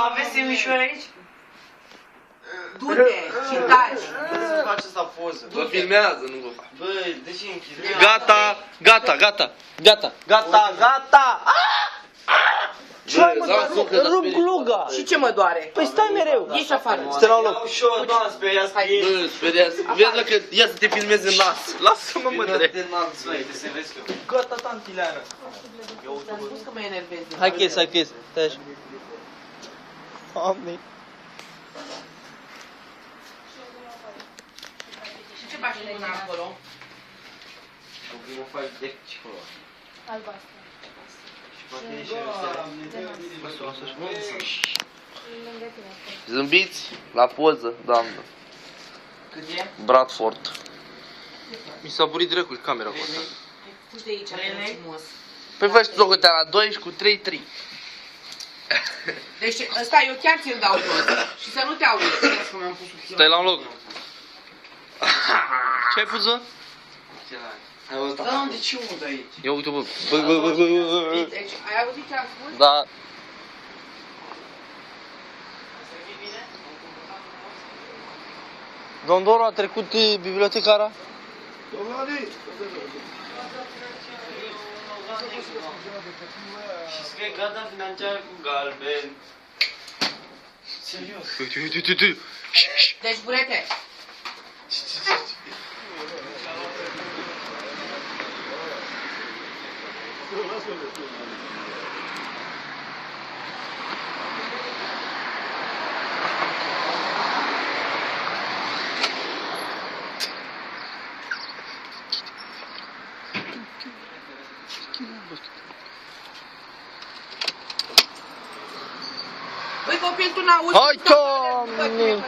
Aveți semișori aici? Du-te și taci. Trebuie să faci asta poză. Vă filmează, nu vă fac. Băi, de ce închizi? Gata, gata, gata, gata. Gata, gata! Ce mai mă doare? Rup gluga. Și ce mă doare? Păi stai mereu. Ieși afară. Stai la loc. Iau și eu, doamne, speriați pe ei. Bă, speriați. Vezi că ia să te filmezi în nas. Lasă-mă, mă, Vină drept. de înalți, băi, te se vezi că... Gata, tantileană. Ți-am spus că mă enervezi. Hai chis, hai chis. Stai așa. Doamne. Și ce faci până acolo? Acum faci de acolo. Albastră. Și poate ieși rețele. Lângă tine. Zâmbiți la poză, doamnă. Cât e? Bradford. Mi s-a burit dracul camera cu asta. Fugi de aici, că e frumos. Păi faci socoteala 2 și cu 3-3. Deci ăsta eu chiar ți-l dau jos. Și să nu te auzi. Stai că mi-am pus uchiul. Stai la un loc. Ce ai pus, bă? Da, de ce ud aici? Ia uite, bă. Deci, ai auzit ce am spus? Da. Domn Doru a trecut bibliotecara? Și scrie gata financiar cu galben. Serios. Uite, uite, uite, uite. Deci, burete. Băi, copil, tu n-auzi? Hai, Doamne!